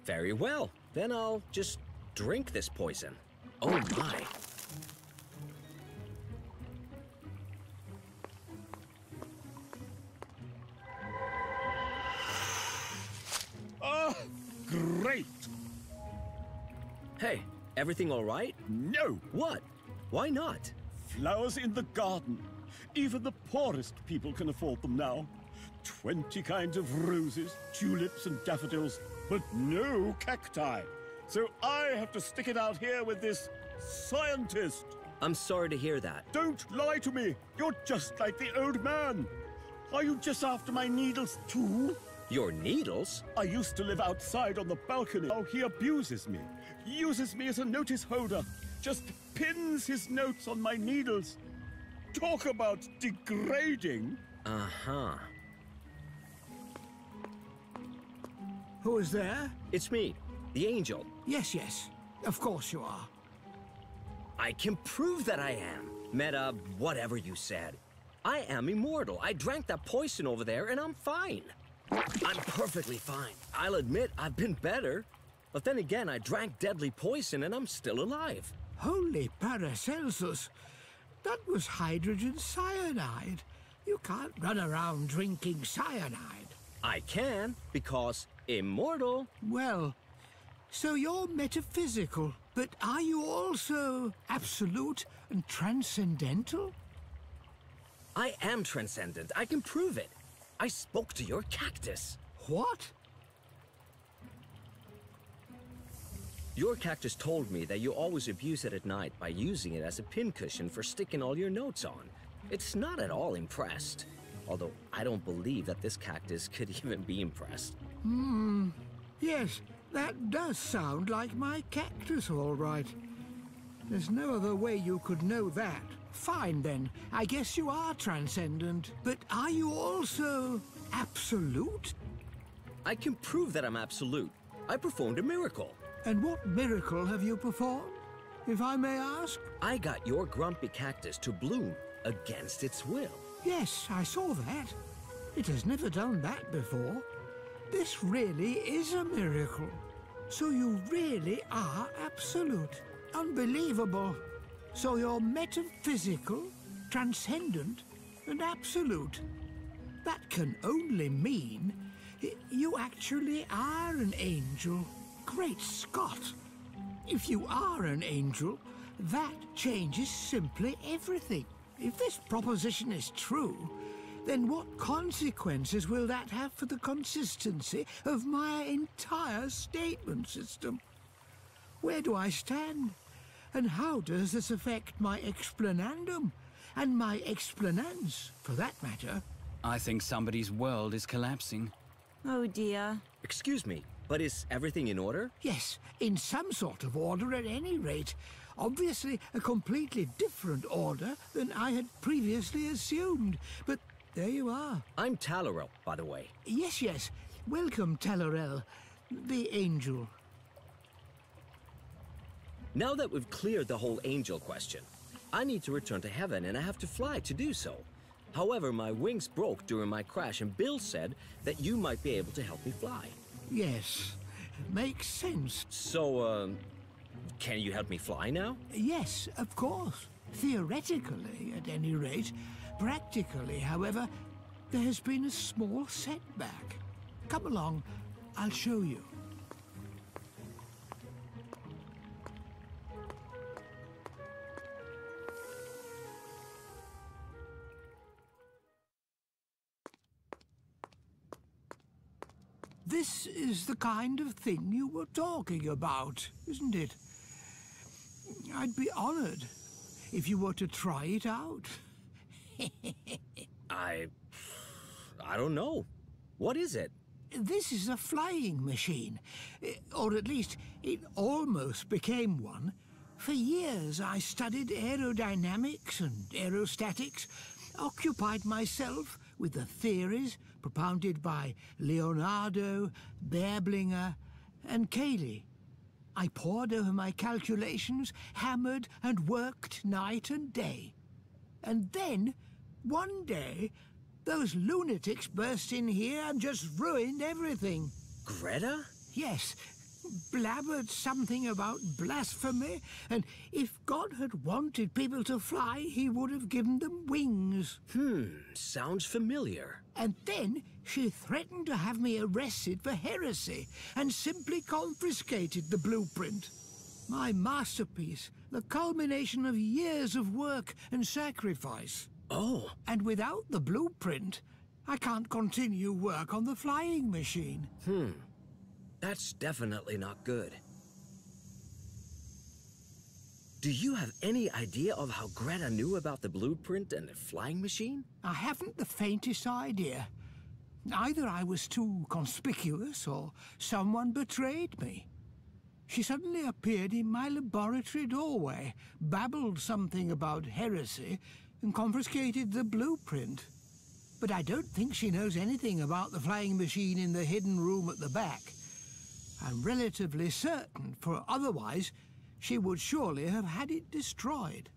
Very well. Then I'll just drink this poison. Oh my. Ah, great! Hey, everything all right? No! What? Why not? Flowers in the garden. Even the poorest people can afford them now. 20 kinds of roses, tulips and daffodils, but no cacti. So I have to stick it out here with this scientist. I'm sorry to hear that. Don't lie to me. You're just like the old man. Are you just after my needles too? Your needles? I used to live outside on the balcony. Oh, he abuses me. Uses me as a notice holder. Just pins his notes on my needles. Talk about degrading. Uh-huh. Who is there? It's me, the angel. Yes, yes. Of course you are. I can prove that I am. Meta, whatever you said. I am immortal. I drank that poison over there and I'm fine. I'm perfectly fine. I'll admit I've been better. But then again, I drank deadly poison and I'm still alive. Holy Paracelsus! That was hydrogen cyanide. You can't run around drinking cyanide. I can, because immortal. Well, so you're metaphysical, but are you also absolute and transcendental? I am transcendent. I can prove it. I spoke to your cactus. What? Your cactus told me that you always abuse it at night by using it as a pincushion for sticking all your notes on. It's not at all impressed. Although I don't believe that this cactus could even be impressed. Yes, that does sound like my cactus, all right. There's no other way you could know that. Fine, then. I guess you are transcendent. But are you also absolute? I can prove that I'm absolute. I performed a miracle. And what miracle have you performed, if I may ask? I got your grumpy cactus to bloom against its will. Yes, I saw that. It has never done that before. This really is a miracle. So you really are absolute. Unbelievable. So you're metaphysical, transcendent, and absolute. That can only mean you actually are an angel. Great Scott! If you are an angel, that changes simply everything. If this proposition is true, then what consequences will that have for the consistency of my entire statement system? Where do I stand? And how does this affect my explanandum? And my explanans, for that matter? I think somebody's world is collapsing. Oh dear. Excuse me, but is everything in order? Yes, in some sort of order at any rate. Obviously a completely different order than I had previously assumed. But there you are. I'm Talorel, by the way. Yes, yes. Welcome, Talorel, the angel. Now that we've cleared the whole angel question, I need to return to heaven and I have to fly to do so. However, my wings broke during my crash and Bill said that you might be able to help me fly. Yes, makes sense. So, can you help me fly now? Yes, of course. Theoretically, at any rate. Practically, however, there has been a small setback. Come along, I'll show you. This is the kind of thing you were talking about, isn't it? I'd be honored if you were to try it out. I don't know. What is it? This is a flying machine, or at least it almost became one. For years I studied aerodynamics and aerostatics, occupied myself with the theories propounded by Leonardo, Baerblinger, and Cayley. I pored over my calculations, hammered and worked night and day. And then, one day, those lunatics burst in here and just ruined everything. Greta? Yes, blabbered something about blasphemy, and if God had wanted people to fly, he would have given them wings. Sounds familiar. And then she threatened to have me arrested for heresy and simply confiscated the blueprint. My masterpiece, the culmination of years of work and sacrifice. Oh, And without the blueprint, I can't continue work on the flying machine. that's definitely not good. Do you have any idea of how Greta knew about the blueprint and the flying machine? I haven't the faintest idea. Either I was too conspicuous or someone betrayed me. She suddenly appeared in my laboratory doorway, babbled something about heresy, and confiscated the blueprint. But I don't think she knows anything about the flying machine in the hidden room at the back. I'm relatively certain, for otherwise she would surely have had it destroyed.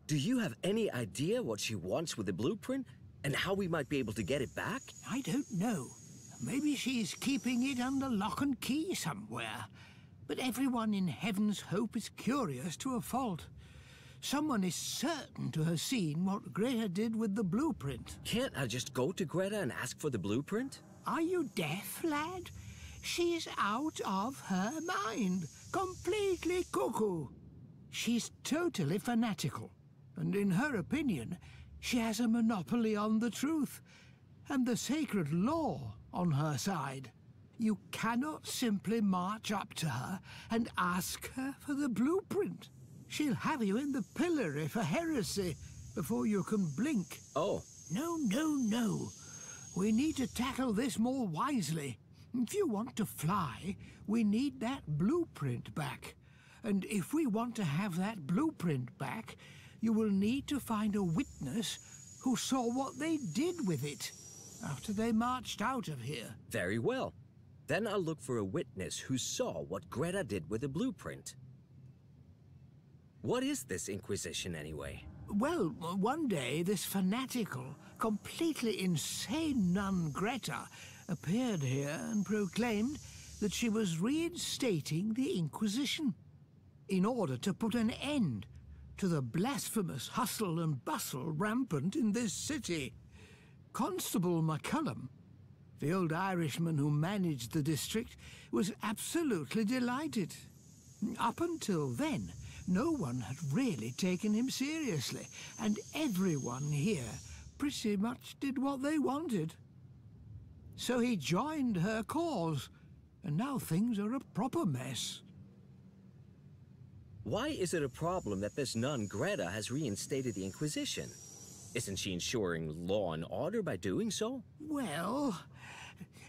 Do you have any idea what she wants with the blueprint and how we might be able to get it back? I don't know. Maybe she's keeping it under lock and key somewhere. But everyone in Heaven's Hope is curious to a fault. Someone is certain to have seen what Greta did with the blueprint. Can't I just go to Greta and ask for the blueprint? Are you deaf, lad? She's out of her mind. Completely cuckoo. She's totally fanatical. And in her opinion, she has a monopoly on the truth. And the sacred law on her side. You cannot simply march up to her and ask her for the blueprint. She'll have you in the pillory for heresy before you can blink. Oh, No, no, no. We need to tackle this more wisely. If you want to fly, we need that blueprint back. And if we want to have that blueprint back, you will need to find a witness who saw what they did with it after they marched out of here. very well. Then I'll look for a witness who saw what Greta did with the blueprint. What is this Inquisition, anyway? Well, one day this fanatical, completely insane nun Greta appeared here and proclaimed that she was reinstating the Inquisition in order to put an end to the blasphemous hustle and bustle rampant in this city. Constable McCullum, the old Irishman who managed the district, was absolutely delighted. Up until then, no one had really taken him seriously, and everyone here pretty much did what they wanted. So he joined her cause, and now things are a proper mess. Why is it a problem that this nun Greta has reinstated the Inquisition? Isn't she ensuring law and order by doing so? Well,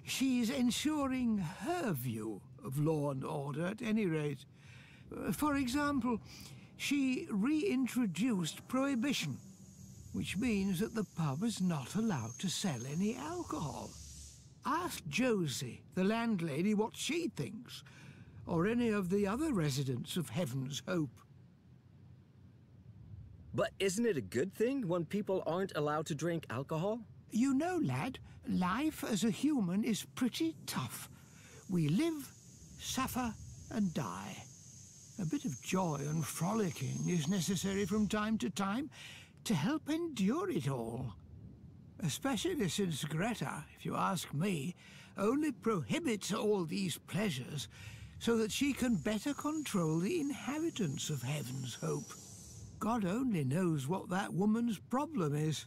she's ensuring her view of law and order at any rate. For example, she reintroduced prohibition, which means that the pub is not allowed to sell any alcohol. Ask Josie, the landlady, what she thinks, or any of the other residents of Heaven's Hope. But isn't it a good thing when people aren't allowed to drink alcohol? You know, lad, life as a human is pretty tough. We live, suffer, and die. A bit of joy and frolicking is necessary from time to time to help endure it all. Especially since Greta, if you ask me, only prohibits all these pleasures so that she can better control the inhabitants of Heaven's Hope. God only knows what that woman's problem is.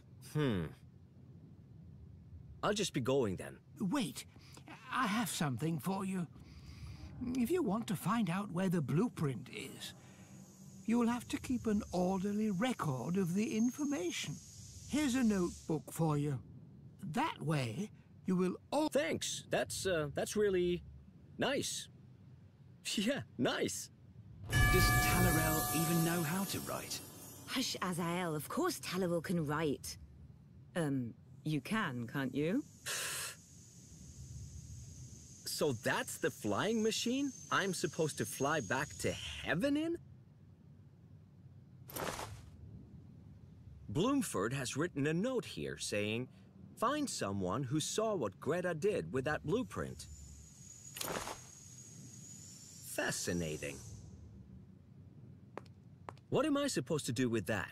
I'll just be going then. Wait, I have something for you. If you want to find out where the blueprint is, you will have to keep an orderly record of the information. Here's a notebook for you. That way, you will all... Thanks. That's really nice. Yeah, nice. Does Talorel even know how to write? Hush, Azael. Of course Talorel can write. You can, can't you? So that's the flying machine I'm supposed to fly back to heaven in? Bloomford has written a note here saying, find someone who saw what Greta did with that blueprint. Fascinating. What am I supposed to do with that?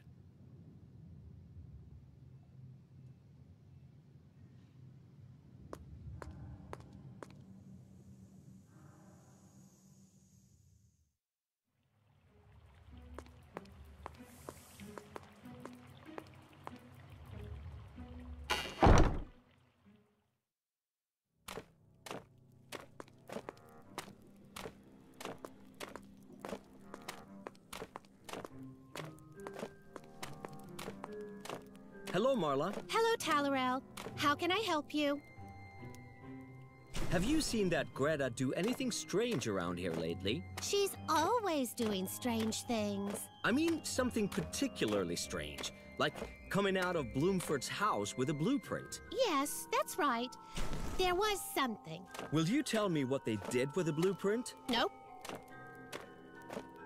Hello, Marla. Hello, Talorel. How can I help you? Have you seen that Greta do anything strange around here lately? She's always doing strange things. I mean, something particularly strange, like coming out of Bloomford's house with a blueprint. Yes, that's right. There was something. Will you tell me what they did with the blueprint? Nope.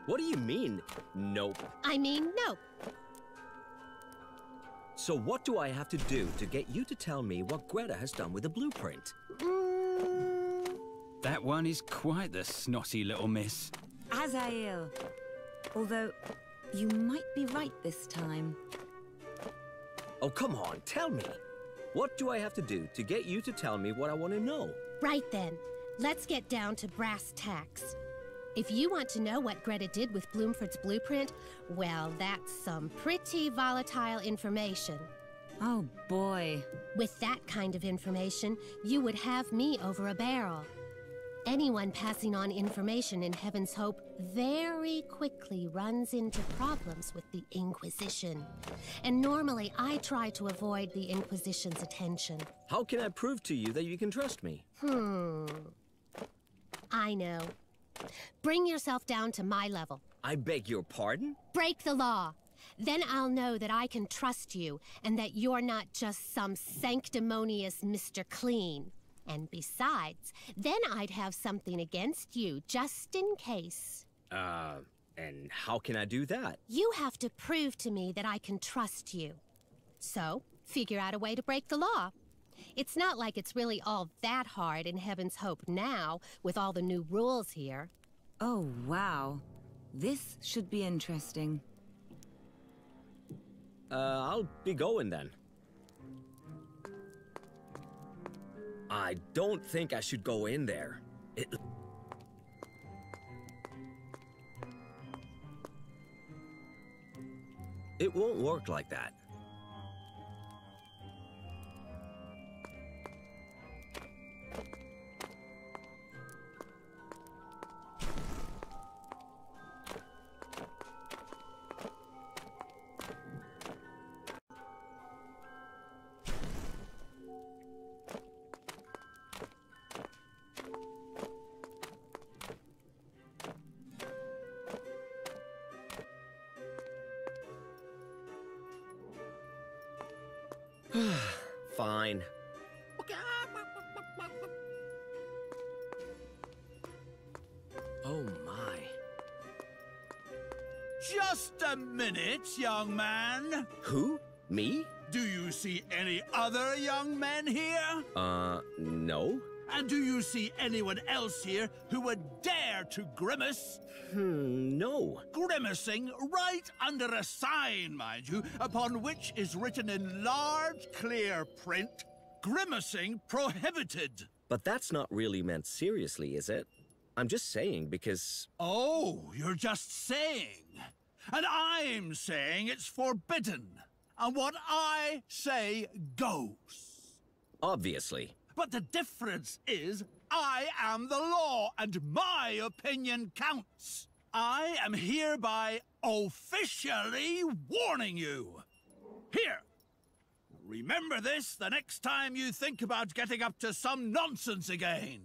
What do you mean, nope? I mean, nope. So what do I have to do to get you to tell me what Greta has done with the blueprint? That one is quite the snotty little miss. Azael. Although, you might be right this time. Oh, come on, tell me. What do I have to do to get you to tell me what I want to know? Right then. Let's get down to brass tacks. If you want to know what Greta did with Bloomford's blueprint, well, that's some pretty volatile information. Oh, boy. With that kind of information, you would have me over a barrel. Anyone passing on information in Heaven's Hope very quickly runs into problems with the Inquisition. And normally, I try to avoid the Inquisition's attention. How can I prove to you that you can trust me? I know. Bring yourself down to my level. I beg your pardon? Break the law. Then I'll know that I can trust you and that you're not just some sanctimonious Mr. Clean. And besides, then I'd have something against you just in case. And how can I do that? You have to prove to me that I can trust you. So, figure out a way to break the law. It's not like it's really all that hard in Heaven's Hope now, with all the new rules here. Oh, wow. This should be interesting. I'll be going then. I don't think I should go in there. It won't work like that. Fine. Oh my. Just a minute, young man. Who? Me? Do you see any other young men here? No. And do you see anyone else here who would dare to grimace? No. Grimacing right under a sign, mind you, upon which is written in large, clear print, "Grimacing prohibited." But that's not really meant seriously, is it? I'm just saying because... Oh, you're just saying. And I'm saying it's forbidden. And what I say goes. Obviously. But the difference is, I am the law, and my opinion counts. I am hereby officially warning you. Here, remember this the next time you think about getting up to some nonsense again.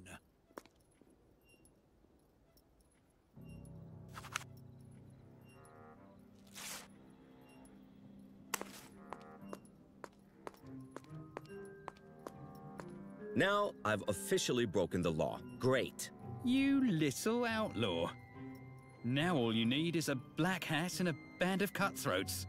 Now I've officially broken the law. Great. You little outlaw. Now all you need is a black hat and a band of cutthroats.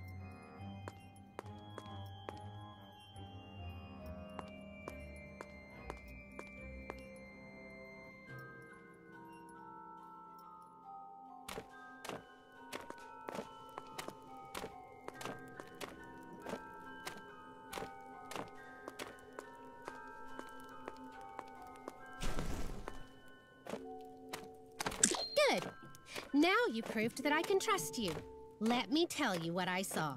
Now you proved that I can trust you. Let me tell you what I saw.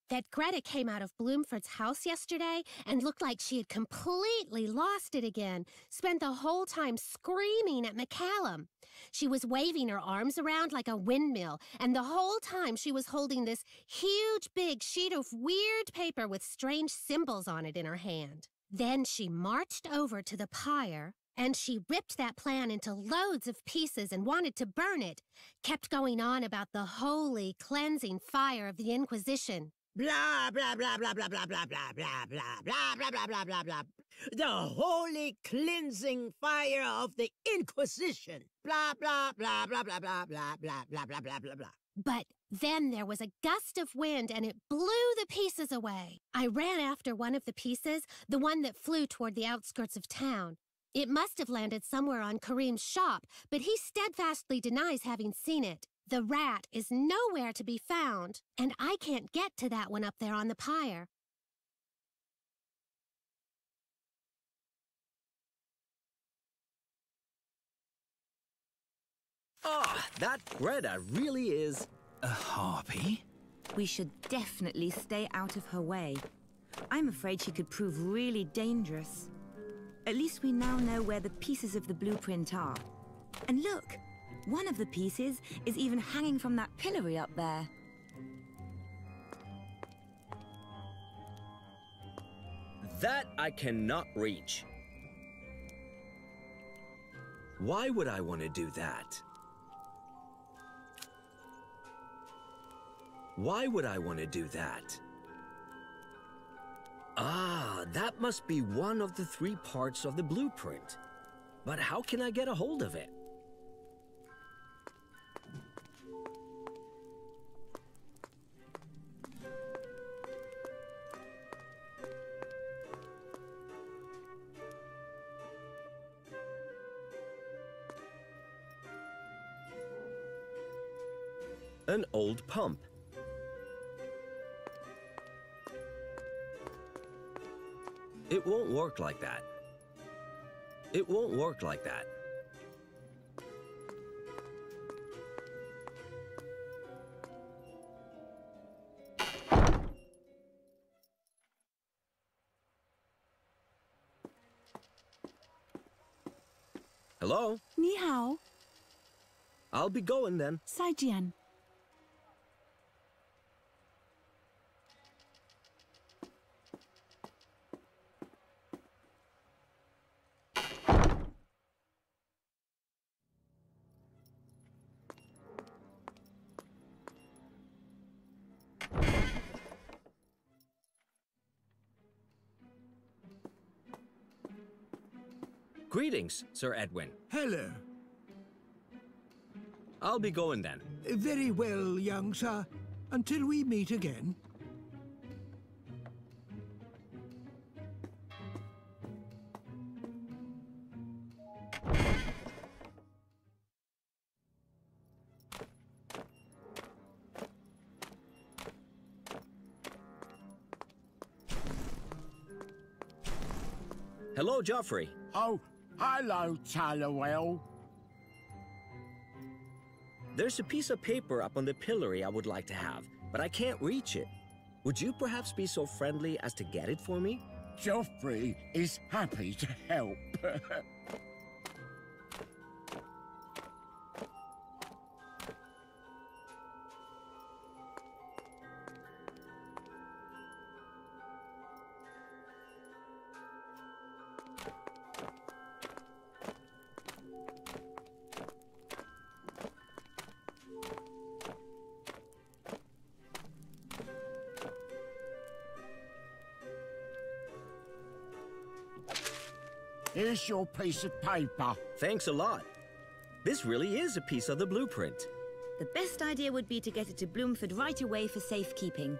That Greta came out of Bloomford's house yesterday and looked like she had completely lost it again. Spent the whole time screaming at McCallum. She was waving her arms around like a windmill, and the whole time she was holding this huge big sheet of weird paper with strange symbols on it in her hand. Then she marched over to the pyre, and she ripped that plan into loads of pieces and wanted to burn it. Kept going on about the holy, cleansing fire of the Inquisition. Blah, blah, blah, blah, blah, blah, blah, blah, blah, blah, blah, blah, blah, blah, blah, blah. The holy cleansing fire of the Inquisition. Blah, blah, blah, blah, blah, blah, blah, blah, blah, blah, blah, blah, blah. But then there was a gust of wind and it blew the pieces away. I ran after one of the pieces, the one that flew toward the outskirts of town. It must have landed somewhere on Kareem's shop, but he steadfastly denies having seen it. The rat is nowhere to be found, and I can't get to that one up there on the pyre. Ah, that Greta really is... A harpy? We should definitely stay out of her way. I'm afraid she could prove really dangerous. At least we now know where the pieces of the blueprint are. And look, one of the pieces is even hanging from that pillory up there. That I cannot reach. Why would I want to do that? Why would I want to do that? Ah, that must be one of the 3 parts of the blueprint. But how can I get a hold of it? An old pump. It won't work like that. It won't work like that. Hello? 你好 I'll be going then. 再见 Greetings, Sir Edwin. Hello. I'll be going then. Very well, young sir. Until we meet again. Hello, Geoffrey. Oh, hello, Talorelю. There's a piece of paper up on the pillory I would like to have, but I can't reach it. Would you perhaps be so friendly as to get it for me? Geoffrey is happy to help. Here's your piece of paper. Thanks a lot. This really is a piece of the blueprint. The best idea would be to get it to Bloomford right away for safekeeping.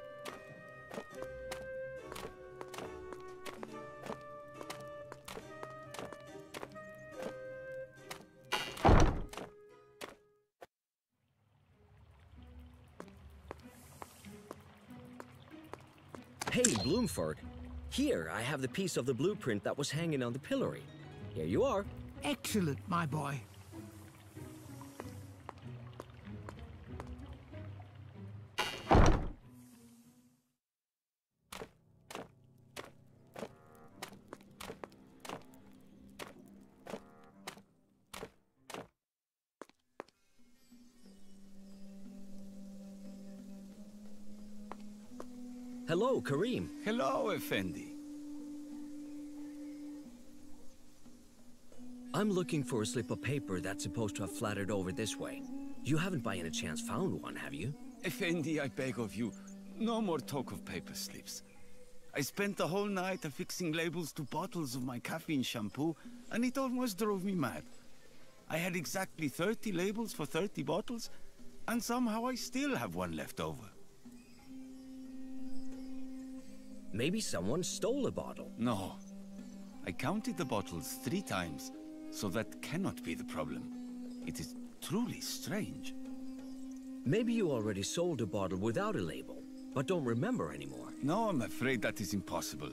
Hey, Bloomford. Here, I have the piece of the blueprint that was hanging on the pillory. Here you are. Excellent, my boy. Hello, Kareem. Hello, Effendi. I'm looking for a slip of paper that's supposed to have flattered over this way. You haven't by any chance found one, have you? Effendi, I beg of you, no more talk of paper slips. I spent the whole night affixing labels to bottles of my caffeine shampoo, and it almost drove me mad. I had exactly 30 labels for 30 bottles, and somehow I still have one left over. Maybe someone stole a bottle. No. I counted the bottles 3 times, so that cannot be the problem. It is truly strange. Maybe you already sold a bottle without a label, but don't remember anymore. No, I'm afraid that is impossible.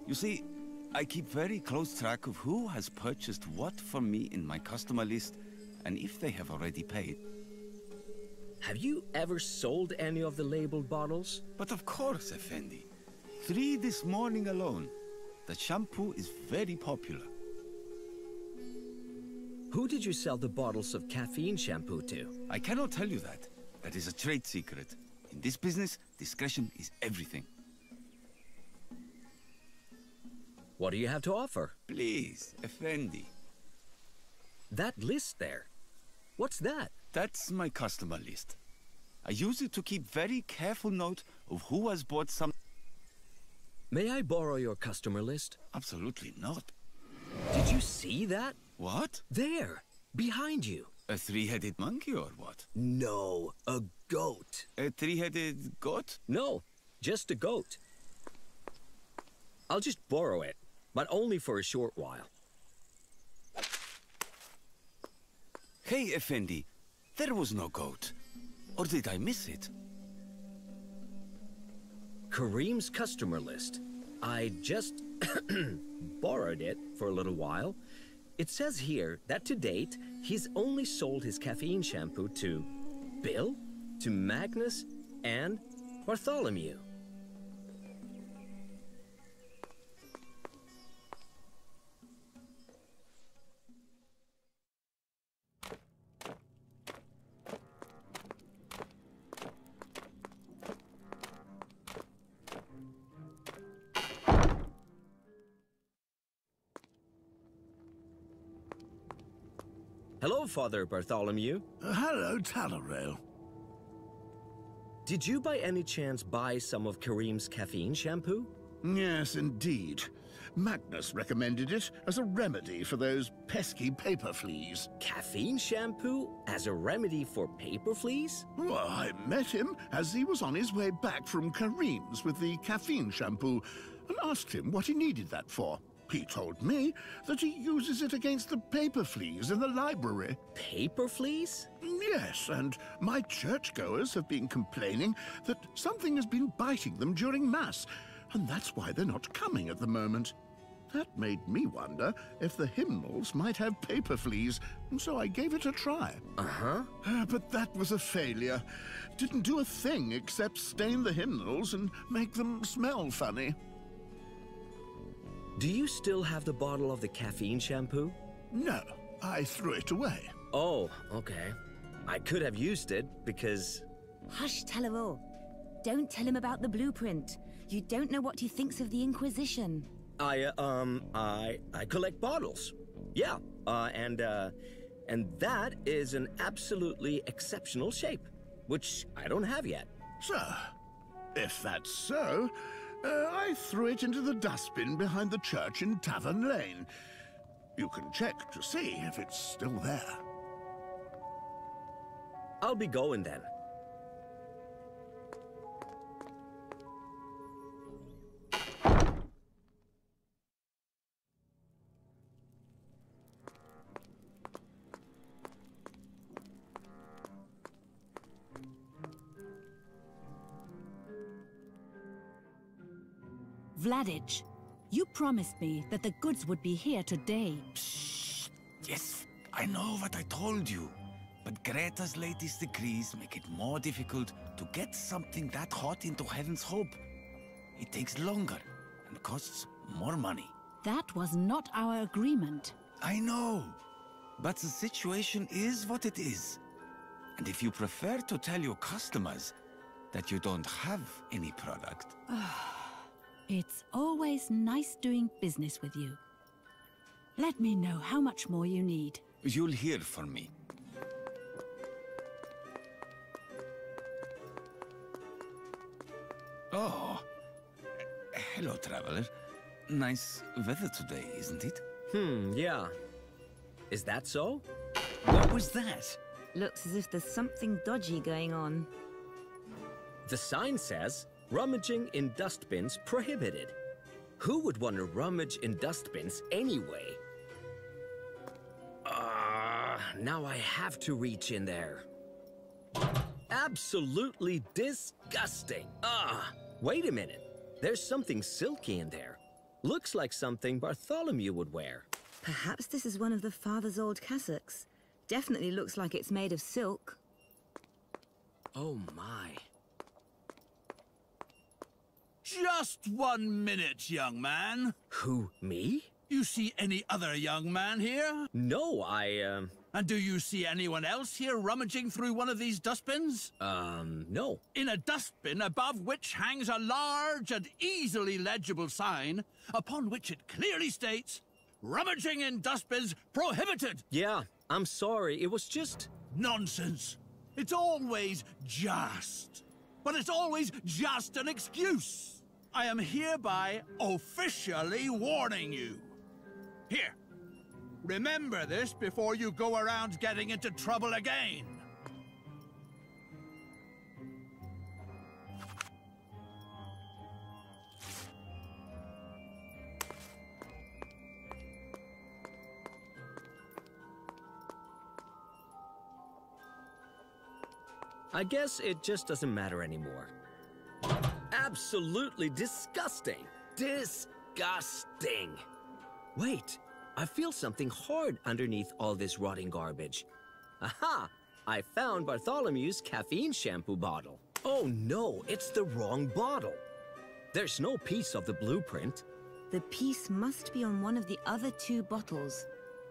You see, I keep very close track of who has purchased what from me in my customer list, and if they have already paid. Have you ever sold any of the labeled bottles? But of course, Effendi. 3 this morning alone. The shampoo is very popular. Who did you sell the bottles of caffeine shampoo to? I cannot tell you that. That is a trade secret. In this business, discretion is everything. What do you have to offer? Please, Effendi. That list there. What's that? That's my customer list. I use it to keep very careful note of who has bought some... May I borrow your customer list? Absolutely not. Did you see that? What? There, behind you. A 3-headed monkey or what? No, a goat. A 3-headed goat? No, just a goat. I'll just borrow it, but only for a short while. Hey, Effendi, there was no goat. Or did I miss it? Kareem's customer list. I just borrowed it for a little while. It says here that to date, he's only sold his caffeine shampoo to Bill, to Magnus, and Bartholomew. Hello, Father Bartholomew. Hello, Talorel. Did you by any chance buy some of Kareem's caffeine shampoo? Yes, indeed. Magnus recommended it as a remedy for those pesky paper fleas. Caffeine shampoo as a remedy for paper fleas? Well, I met him as he was on his way back from Kareem's with the caffeine shampoo and asked him what he needed that for. He told me that he uses it against the paper fleas in the library. Paper fleas? Yes, and my churchgoers have been complaining that something has been biting them during Mass, and that's why they're not coming at the moment. That made me wonder if the hymnals might have paper fleas, and so I gave it a try. Uh-huh. But that was a failure. Didn't do a thing except stain the hymnals and make them smell funny. Do you still have the bottle of the caffeine shampoo? No, I threw it away. Oh, okay. I could have used it because... Hush, Talorel. Don't tell him about the blueprint. You don't know what he thinks of the Inquisition. I collect bottles. Yeah, and that is an absolutely exceptional shape, which I don't have yet. So, if that's so, I threw it into the dustbin behind the church in Tavern Lane. You can check to see if it's still there. I'll be going then. Vladich, you promised me that the goods would be here today. Shh! Yes, I know what I told you. But Greta's latest decrees make it more difficult to get something that hot into Heaven's Hope. It takes longer and costs more money. That was not our agreement. I know, but the situation is what it is. And if you prefer to tell your customers that you don't have any product... It's always nice doing business with you. Let me know how much more you need. You'll hear from me. Oh. Hello, traveler. Nice weather today, isn't it? Yeah. Is that so? What was that? Looks as if there's something dodgy going on. The sign says, rummaging in dustbins prohibited. Who would want to rummage in dustbins anyway? Now I have to reach in there. Absolutely disgusting. Wait a minute. There's something silky in there. Looks like something Bartholomew would wear. Perhaps this is one of the father's old cassocks. Definitely looks like it's made of silk. Oh my. Just 1 minute, young man. Who, me? You see any other young man here? No, And do you see anyone else here rummaging through one of these dustbins? No. In a dustbin above which hangs a large and easily legible sign, upon which it clearly states, rummaging in dustbins prohibited. Yeah, I'm sorry. It was just... Nonsense. It's always just. But it's always just an excuse. I am hereby officially warning you. Here. Remember this before you go around getting into trouble again. I guess it just doesn't matter anymore. Absolutely disgusting. Disgusting. Wait, I feel something hard underneath all this rotting garbage. Aha! I found Bartholomew's caffeine shampoo bottle. Oh no, it's the wrong bottle. There's no piece of the blueprint. The piece must be on one of the other 2 bottles.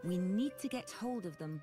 We need to get hold of them.